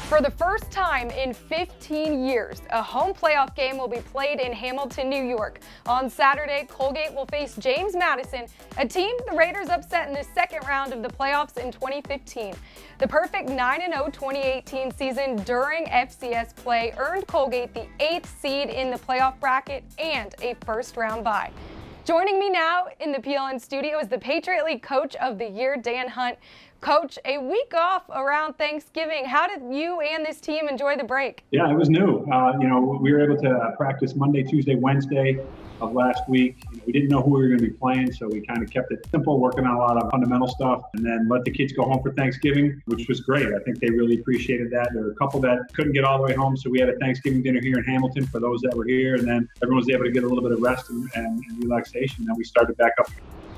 For the first time in 15 years, a home playoff game will be played in Hamilton, New York. On Saturday, Colgate will face James Madison, a team the Raiders upset in the second round of the playoffs in 2015. The perfect 9-0 2018 season during FCS play earned Colgate the 8th seed in the playoff bracket and a first-round bye. Joining me now in the PLN Studio is the Patriot League Coach of the Year, Dan Hunt. Coach, a week off around Thanksgiving. How did you and this team enjoy the break? Yeah, it was new. We were able to practice Monday, Tuesday, Wednesday of last week. We didn't know who we were going to be playing, so we kind of kept it simple, working on a lot of fundamental stuff, and then let the kids go home for Thanksgiving, which was great. I think they really appreciated that. There were a couple that couldn't get all the way home, so we had a Thanksgiving dinner here in Hamilton for those that were here, and then everyone was able to get a little bit of rest and relaxation. Then we started back up.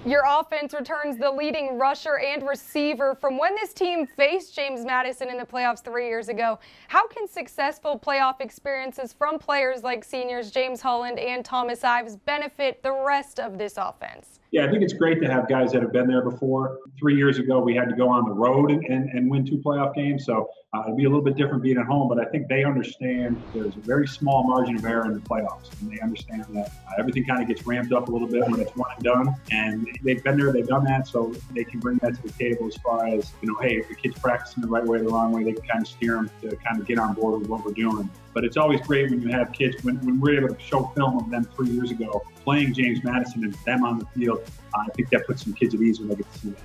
Your offense returns the leading rusher and receiver from when this team faced James Madison in the playoffs 3 years ago. How can successful playoff experiences from players like seniors James Holland and Thomas Ives benefit the rest of this offense? Yeah, I think it's great to have guys that have been there before. 3 years ago, we had to go on the road and win 2 playoff games, so it'd be a little bit different being at home, but I think they understand there's a very small margin of error in the playoffs, and they understand that everything kind of gets ramped up a little bit when it's one and done, and they've been there, they've done that, so they can bring that to the table as far as, hey, if the kid's practicing the right way or the wrong way, they can kind of steer them to kind of get on board with what we're doing. But it's always great when you have kids, when we're able to show film of them 3 years ago, playing James Madison and them on the field. I think that puts some kids at ease when they get to see that.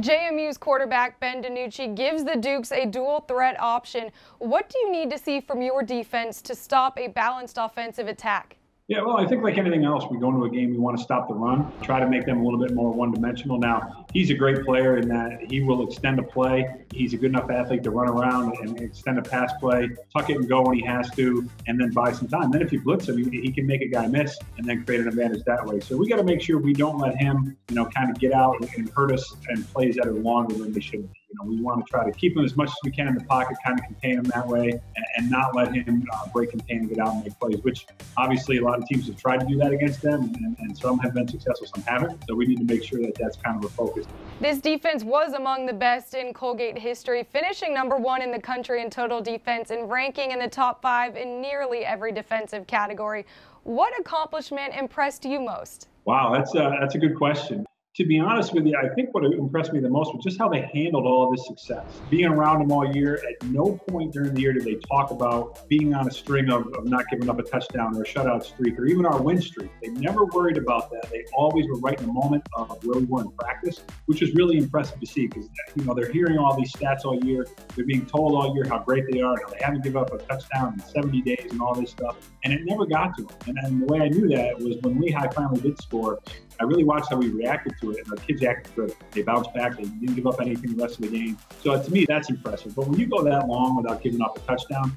JMU's quarterback Ben DiNucci gives the Dukes a dual threat option. What do you need to see from your defense to stop a balanced offensive attack? Yeah, well, I think like anything else, we go into a game, we want to stop the run, try to make them a little bit more one-dimensional. Now, he's a great player in that he will extend a play. He's a good enough athlete to run around and extend a pass play, tuck it and go when he has to, and then buy some time. Then if you blitz him, he can make a guy miss and then create an advantage that way. So we got to make sure we don't let him, kind of get out and hurt us and plays that are longer than they should be. We want to try to keep him as much as we can in the pocket, kind of contain him that way, and not let him break contain and get out and make plays, which obviously a lot of teams have tried to do that against them, and some have been successful, some haven't. So we need to make sure that that's kind of a focus. This defense was among the best in Colgate history, finishing #1 in the country in total defense and ranking in the top 5 in nearly every defensive category. What accomplishment impressed you most? Wow, that's a good question. To be honest with you, I think what impressed me the most was just how they handled all of this success. Being around them all year, at no point during the year did they talk about being on a string of not giving up a touchdown or a shutout streak or even our win streak. They never worried about that. They always were right in the moment of where we were in practice, which is really impressive to see because they're hearing all these stats all year. They're being told all year how great they are, how they haven't given up a touchdown in 70 days and all this stuff, and it never got to them. And the way I knew that was when Lehigh finally did score, I really watched how we reacted to it, and our kids acted good. They bounced back. They didn't give up anything the rest of the game. So to me, that's impressive. But when you go that long without giving up a touchdown,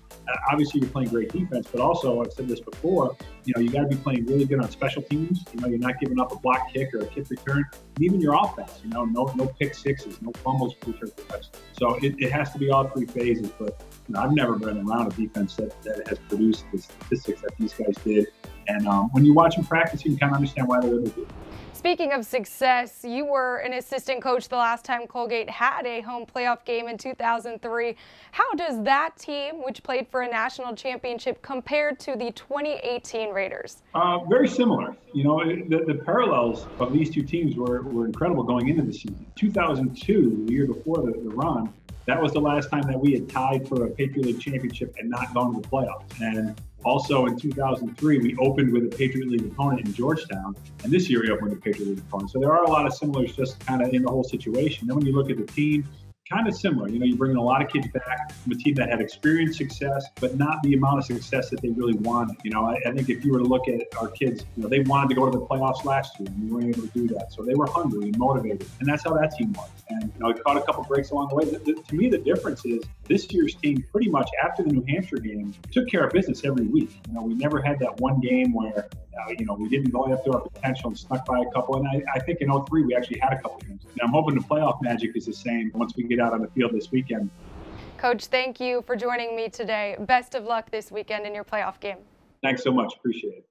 obviously you're playing great defense, but also, I've said this before, you got to be playing really good on special teams. You're not giving up a block kick or a kick return. And even your offense, no pick sixes, no fumbles return for touchdowns. So it has to be all 3 phases. But I've never been around a defense that has produced the statistics that these guys did. And when you watch them practice, you can kind of understand why they're able to do it. Speaking of success, you were an assistant coach the last time Colgate had a home playoff game in 2003. How does that team, which played for a national championship, compare to the 2018 Raiders? Very similar. The parallels of these 2 teams were incredible going into the season. 2002, the year before the run, that was the last time that we had tied for a Patriot League championship and not gone to the playoffs. And also in 2003, we opened with a Patriot League opponent in Georgetown, and this year we opened with a Patriot League opponent. So there are a lot of similars just kind of in the whole situation. Then when you look at the team, kind of similar. You bring in a lot of kids back from a team that had experienced success, but not the amount of success that they really wanted. I think if you were to look at our kids, they wanted to go to the playoffs last year, and we weren't able to do that. So they were hungry and motivated, and that's how that team was. And we caught a couple breaks along the way. To me, the difference is this year's team pretty much after the New Hampshire game took care of business every week. We never had that one game where we didn't go after our potential and snuck by a couple. And I think in 03 we actually had a couple games. And I'm hoping the playoff magic is the same once we get out on the field this weekend. Coach, thank you for joining me today. Best of luck this weekend in your playoff game. Thanks so much. Appreciate it.